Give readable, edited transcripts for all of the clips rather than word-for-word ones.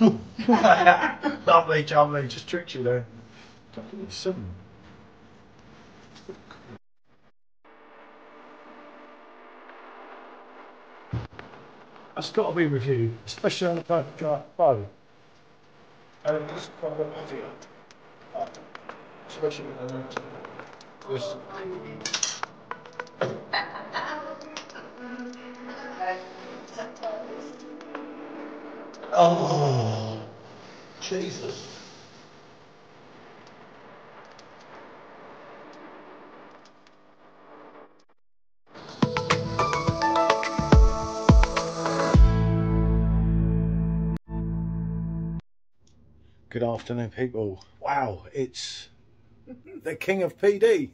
Lovely, jubbly, just tricked you there. 7. That's got to be reviewed, especially on the Perfectdraft bow. And it's quite a bit heavier. Especially with this. Oh, Jesus. Good afternoon, people. Wow, it's the king of PD.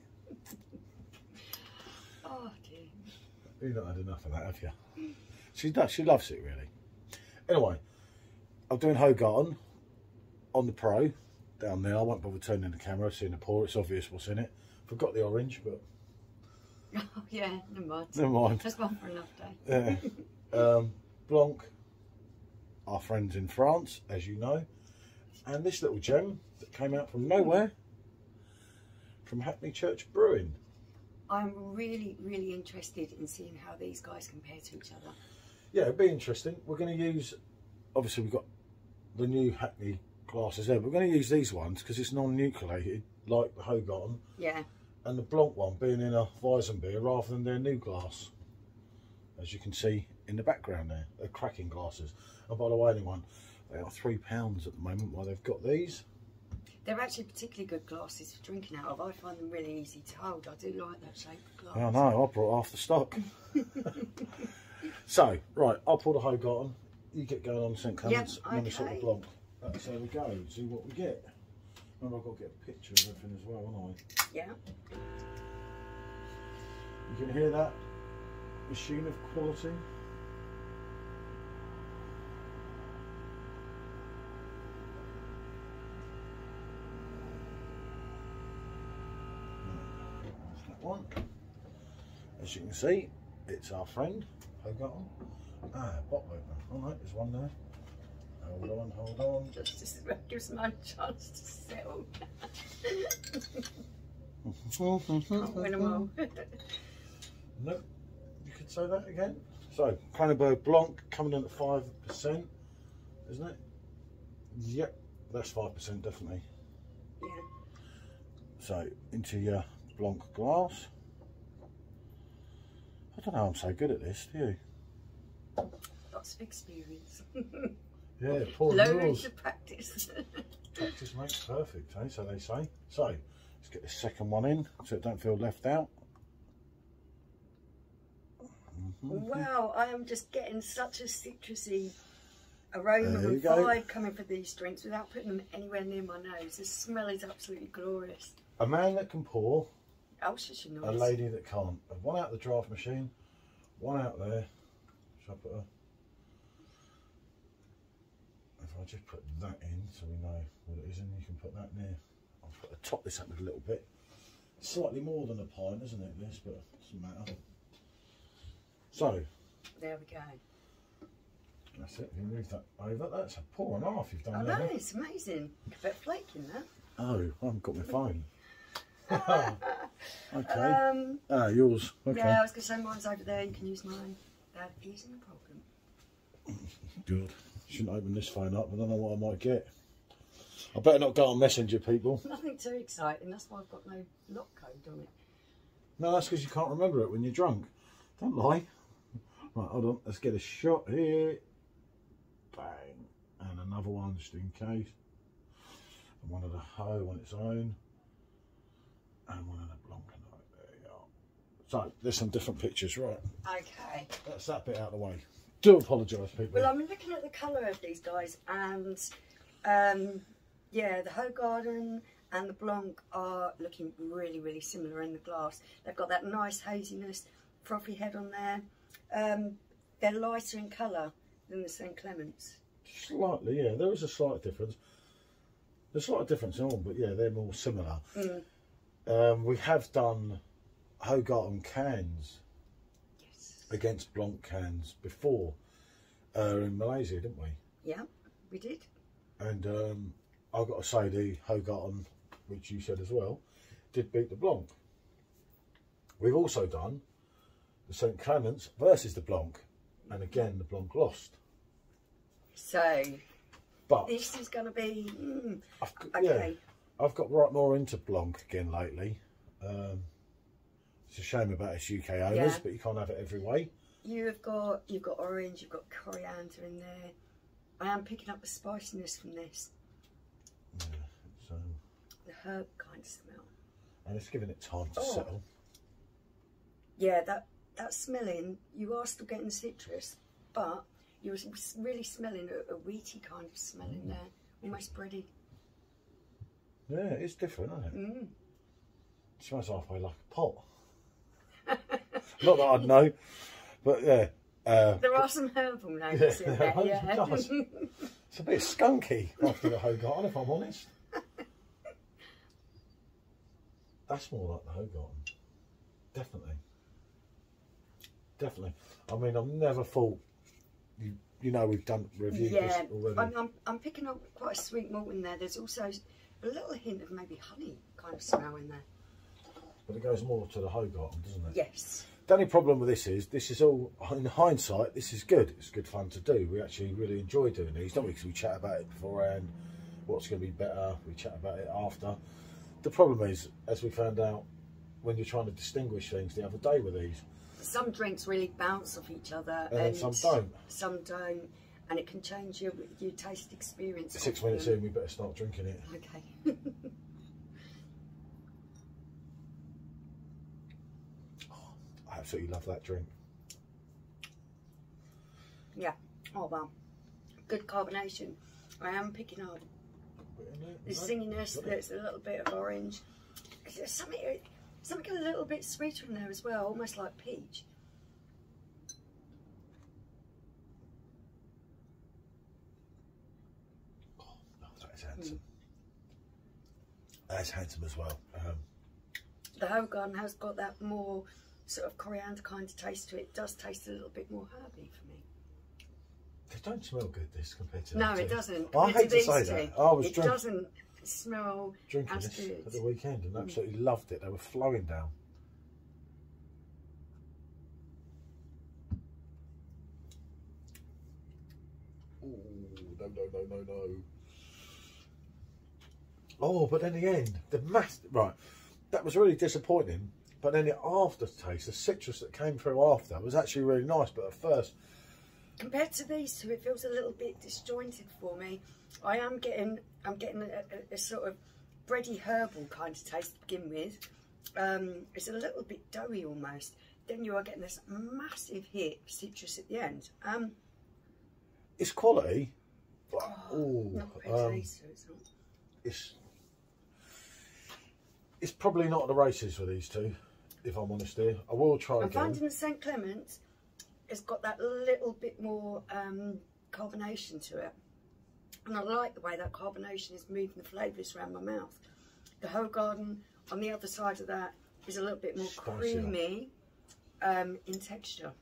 Oh dear. You've not had enough of that, have you? She does, she loves it really. Anyway, I'm doing Hoegaarden on the Pro down there. I won't bother turning the camera, seeing the pour, it's obvious what's in it. Forgot the orange, but Oh yeah, never mind. never mind. That's one for another day. Yeah. Blanc, our friends in France, as you know. And this little gem that came out from nowhere, from Hackney Church Brewing. I'm really, really interested in seeing how these guys compare to each other. Yeah, it'd be interesting. We're going to use, obviously we've got the new Hackney glasses there, but we're going to use these ones because it's non-nucleated, like the Hoegaarden. Yeah. And the Blanc one being in a Weissbier rather than their new glass. As you can see in the background there, they're cracking glasses. And by the way, anyone, they are £3 at the moment while they've got these. They're actually particularly good glasses for drinking out of. I find them really easy to hold. I do like that shape of glass. I know, I brought half the stock. So, right, I'll pull the Hoegaarden. You get going on St Clements, Yep, and then we sort the okay. Blanc. That's how we go, and see what we get. Remember, I've got to get a picture of everything as well, haven't I? Yeah. You can hear that machine of quality. There's that one. As you can see, it's our friend Hoegaarden. Bottle opener. All right, there's one there. Hold on. Just to give some chance to settle. Can't win them all. Nope. You could say that again. So, Kronenbourg Blanc coming in at 5%, isn't it? Yep, that's 5% definitely. Yeah. So, into your Blanc glass. I don't know, I'm so good at this, do you? Lots of experience. Yeah, poor Loads rules. of practice. Practice makes perfect, eh? So they say. So, let's get the second one in so it don't feel left out. Wow, I am just getting such a citrusy aroma There you and go. vibe coming from these drinks without putting them anywhere near my nose. The smell is absolutely glorious. A man that can pour, Oh, she's nice. a lady that can't. One out the draft machine, one out there. Shall I put a... If I just put that in so we know what it is, and you can put that near. I'll put the top this up a little bit. Slightly more than a pint, isn't it, this, but it doesn't matter. So, There we go. that's it. You move that over. That's a pour and a half you've done I there. know, it's amazing. A bit flaky in that. Oh, I haven't got my phone. Okay. Yours. Okay. Yeah, I was going to say mine's over there. You can use mine. That isn't a problem. Good. Shouldn't open this phone up. I don't know what I might get. I better not go on Messenger, people. Nothing too exciting. That's why I've got no lock code on it. No, that's because you can't remember it when you're drunk. Don't lie. Right, hold on. Let's get a shot here. Bang. And another one just in case. And one of the Ho on its own. And one of the Blanc. There you go. So, there's some different pictures, right? Okay. That's that bit out of the way. Do apologise, people. Well, I'm looking at the colour of these guys, and yeah, the Hoegaarden and the Blanc are looking really, really similar in the glass. They've got that nice haziness, frothy head on there. They're lighter in colour than the St Clements. Slightly, yeah. There is a slight difference. There's a slight difference in all, but yeah, they're more similar. We have done Hoegaarden cans against Blanc cans before in Malaysia, didn't we? Yeah, we did. And I've got to say the Hoegaarden, which you said as well, did beat the Blanc. We've also done the St Clements versus the Blanc, and again the Blanc lost. So, but this is going to be okay. Yeah, I've got right more into Blanc again lately. It's a shame about its UK owners, but you can't have it every way. You've got orange, you've got coriander in there. I am picking up the spiciness from this. Yeah, so the herb kind of smell. And it's giving it time to settle. Yeah, that smelling, you are still getting citrus, but you're really smelling a wheaty kind of smell in there, almost bready. Yeah, it's different, isn't it? It smells halfway like a pot. Not that I'd know, but yeah. There are some herbal notes in there, yeah. It's a bit skunky after the Hoegaarden, if I'm honest. That's more like the Hoegaarden. Definitely. Definitely. I mean, I've never thought, you know, we've done reviews already. I'm picking up quite a sweet malt in there. There's also a little hint of maybe honey kind of smell in there. But it goes more to the Hoegaarden, doesn't it? Yes. The only problem with this is all, in hindsight, this is good. It's good fun to do. We actually really enjoy doing these, don't we? Because we chat about it beforehand, what's going to be better. We chat about it after. The problem is, as we found out when you're trying to distinguish things the other day with these, some drinks really bounce off each other, and some don't. Some don't, and it can change your taste experience. 6 minutes in, we better start drinking it. Okay. I absolutely love that drink. Yeah. Oh well. Good carbonation. I am picking up the zinginess. There's a little bit of orange. There's something a little bit sweeter in there as well, almost like peach. Oh, that is handsome. That's handsome as well. The Hoegaarden has got that more sort of coriander kind of taste to it. It does taste a little bit more herby for me. They don't smell good, this, compared to no, it doesn't. I hate to say that. It doesn't smell drinking as this good. at the weekend and absolutely loved it. They were flowing down. Oh, no. Oh, but then the end, right, that was really disappointing. But then the aftertaste, the citrus that came through after, was actually really nice. But at first, compared to these two, it feels a little bit disjointed for me. I'm getting a sort of bready herbal kind of taste to begin with. It's a little bit doughy almost. Then you are getting this massive hit of citrus at the end. It's quality. Not very tasty, it's not. It's probably not at the races for these two, if I'm honest here. I will try again. I'm finding the St Clements has got that little bit more carbonation to it. And I like the way that carbonation is moving the flavours around my mouth. The Hoegaarden on the other side of that is a little bit more creamy in texture.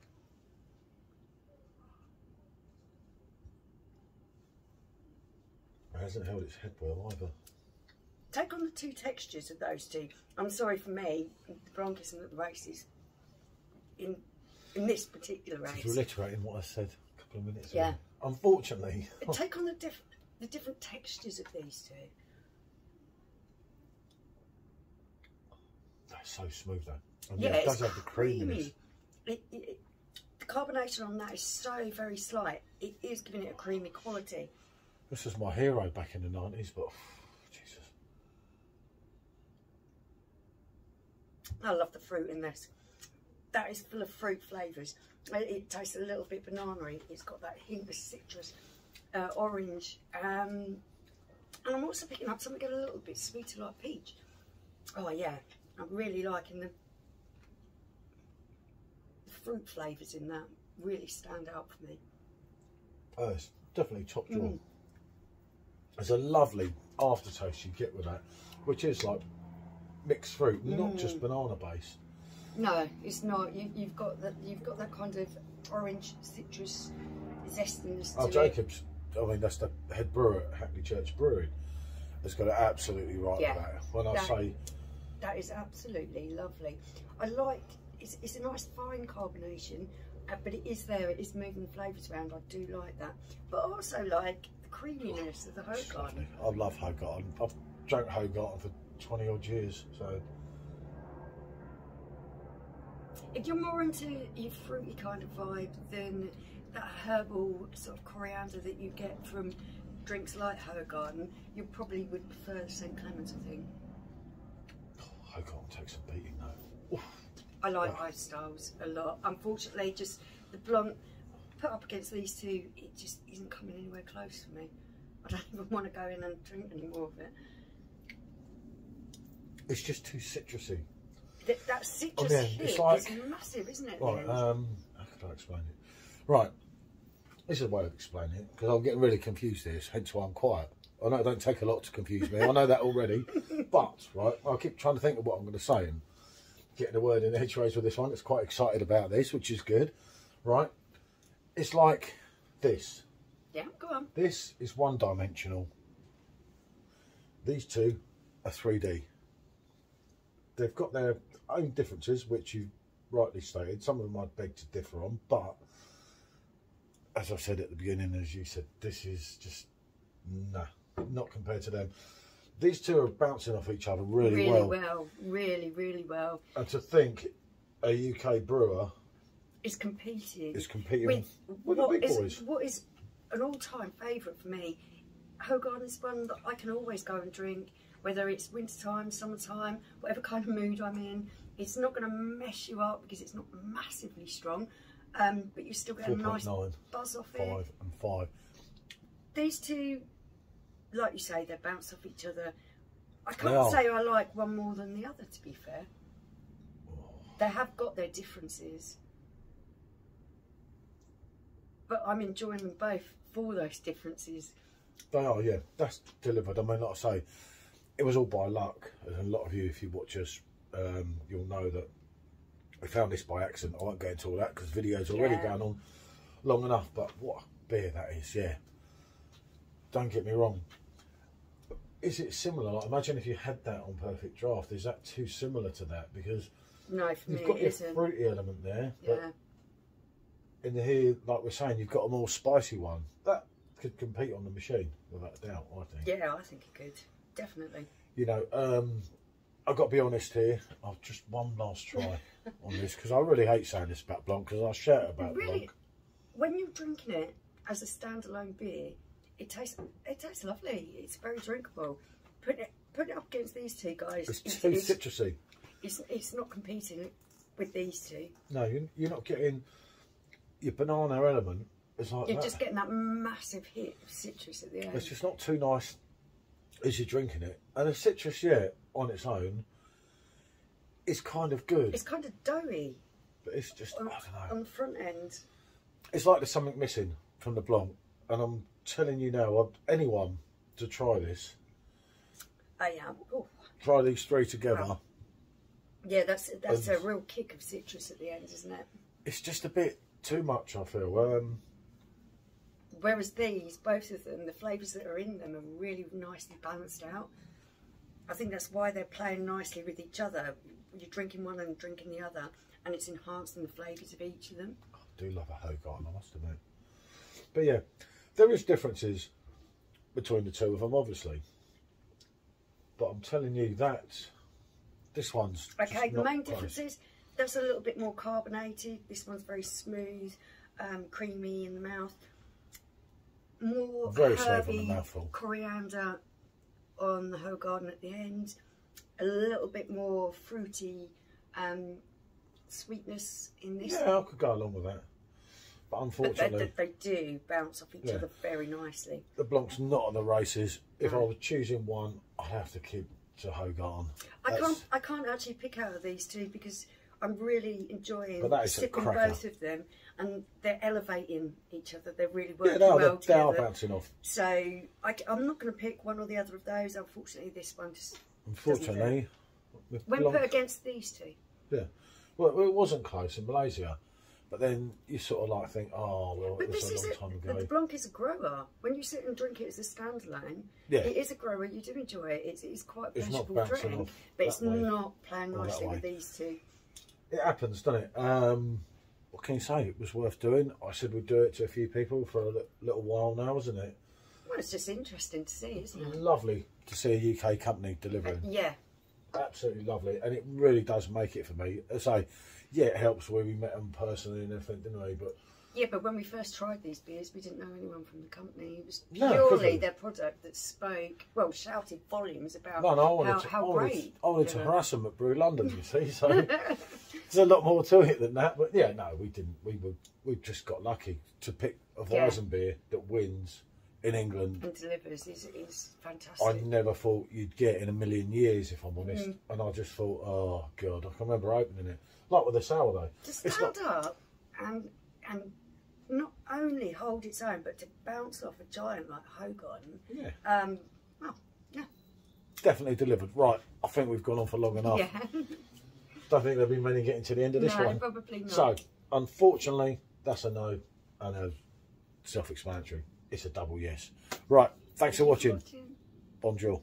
It hasn't held its head well either. Take on the two textures of those two. I'm sorry, for me, the Blanc isn't at the races in this particular race. Just reiterating what I said a couple of minutes ago. Yeah. Unfortunately. Take on the different textures of these two. That's so smooth though. And yeah, it does have the creaminess. The carbonation on that is so very slight. It is giving it a creamy quality. This was my hero back in the 90s, but Jesus. I love the fruit in this. That is full of fruit flavours. It tastes a little bit banana-y. It's got that hint of citrus, orange. And I'm also picking up something a little bit sweeter like peach. Oh yeah, I'm really liking the fruit flavours in that. Really stand out for me. Oh, it's definitely top drawer. There's a lovely aftertaste you get with that, which is like mixed fruit, not just banana based. No, it's not. You've got that kind of orange citrus zestiness to Jacob's I mean, that's the head brewer at Hackney Church Brewing. Has got it absolutely right with that. When I say that is absolutely lovely. I like it's a nice fine carbonation, but it is there. It is moving the flavours around. I do like that, but I also like the creaminess of the Hoegaarden. I love Hoegaarden. I've drank Hoegaarden for 20 odd years, so. If you're more into your fruity kind of vibe than that herbal sort of coriander that you get from drinks like Hoegaarden, you probably would prefer St Clements, I think. Hoegaarden takes a beating though. Oof. I like ice styles a lot. Unfortunately, just the Blanc put up against these two, it just isn't coming anywhere close for me. I don't even want to go in and drink any more of it. It's just too citrusy. That citrus hit is massive, isn't it? Right, how could I explain it? Right, this is a way of explaining it, because I'm getting really confused here, hence why I'm quiet. I know it don't take a lot to confuse me, I know that already, but, right, I keep trying to think of what I'm going to say and getting a word in edgeways with this one. It's quite excited about this, which is good, right? It's like this. Yeah, go on. This is one-dimensional. These two are 3D. They've got their own differences, which you rightly stated. Some of them I'd beg to differ on, but as I said at the beginning, as you said, this is just not compared to them. These two are bouncing off each other really well. Really well. And to think a UK brewer is competing with the big boys. What is an all-time favourite for me? Hoegaarden's one that I can always go and drink, whether it's wintertime, summertime, whatever kind of mood I'm in. It's not going to mess you up because it's not massively strong, but you still get a nice buzz off it. 5 and 5. These two, like you say, they bounce off each other. I can't say I like one more than the other, to be fair. They have got their differences, but I'm enjoying them both for those differences. They are, yeah. That's delivered. I mean, like I say, it was all by luck. And a lot of you, if you watch us, you'll know that we found this by accident. I won't go into all that because the video's already going on long enough. But what a beer that is, yeah. Don't get me wrong. Is it similar? Like, imagine if you had that on Perfectdraft. Is that too similar to that? Because no, for you've me got it your isn't. Fruity element there. Yeah. But in the here, like we're saying, you've got a more spicy one. That could compete on the machine, without a doubt, I think. Yeah, I think it could. Definitely. You know, I've got to be honest here. I've just one last try on this because I really hate saying this about Blanc because I shout about Blanc. When you're drinking it as a standalone beer, it tastes lovely. It's very drinkable. Put it up against these two guys. It's too citrusy. It's not competing with these two. No, you're not getting your banana element. It's like you're just getting that massive hit of citrus at the end. It's just not too nice as you're drinking it. And the citrus, yeah, on its own, is kind of good. It's kind of doughy. But it's just, I don't know. On the front end. It's like there's something missing from the Blanc. And I'm telling you now, I want anyone to try this. I am. Oh. Try these three together. Wow. Yeah, that's a real kick of citrus at the end, isn't it? It's just a bit too much, I feel. Whereas these, both of them, the flavours that are in them are really nicely balanced out. I think that's why they're playing nicely with each other. You're drinking one and drinking the other, and it's enhancing the flavours of each of them. I do love a Hoegaarden, I must admit. But yeah, there is differences between the two of them, obviously. But I'm telling you that this one's okay. The main difference is that's a little bit more carbonated. This one's very smooth, creamy in the mouth. More very herbie coriander on the Hoegaarden at the end. A little bit more fruity sweetness in this. Yeah, I could go along with that. But unfortunately, they do bounce off each other very nicely. The Blanc's not on the races. If I was choosing one, I'd have to keep to Hoegaarden. I can't actually pick out of these two because I'm really enjoying sipping both of them, and they're elevating each other. They're really working well together. They are bouncing off. So I'm not going to pick one or the other of those. Unfortunately, this one just when put against these two. Yeah, well, it wasn't close in Malaysia. But then you sort of like think, oh well, but it was a long time ago. The Blanc is a grower. When you sit and drink it as a standalone, yeah, it is a grower. You do enjoy it. It's quite a it's not pleasurable bouncing drink, off but it's that way, not playing or that nicely way. with these two. It happens, doesn't it? What can you say? It was worth doing. I said we'd do it to a few people for a little while now, isn't it? Well, it's just interesting to see, isn't it? Lovely to see a UK company delivering. Yeah. Absolutely lovely, and it really does make it for me. As I say, yeah, it helps where we met them personally and everything, didn't we? But yeah, but when we first tried these beers, we didn't know anyone from the company. It was no, purely their product that spoke, well, shouted volumes about how great. I wanted to harass them at Brew London, you see. So there's a lot more to it than that. But yeah, no, we didn't. We just got lucky to pick a Weissbier that wins in England and delivers is fantastic. I never thought you'd get in a million years, if I'm honest. And I just thought, oh god, I can remember opening it like with a sourdough. To stand up and not only hold its own, but to bounce off a giant like Hoegaarden. Yeah. Well, yeah. Definitely delivered. Right, I think we've gone on for long enough. Yeah. Don't think there'll be many getting to the end of this one. No, probably not. So, unfortunately, that's a no. I know, self-explanatory. It's a double yes. Right, thanks for watching. Bonjour.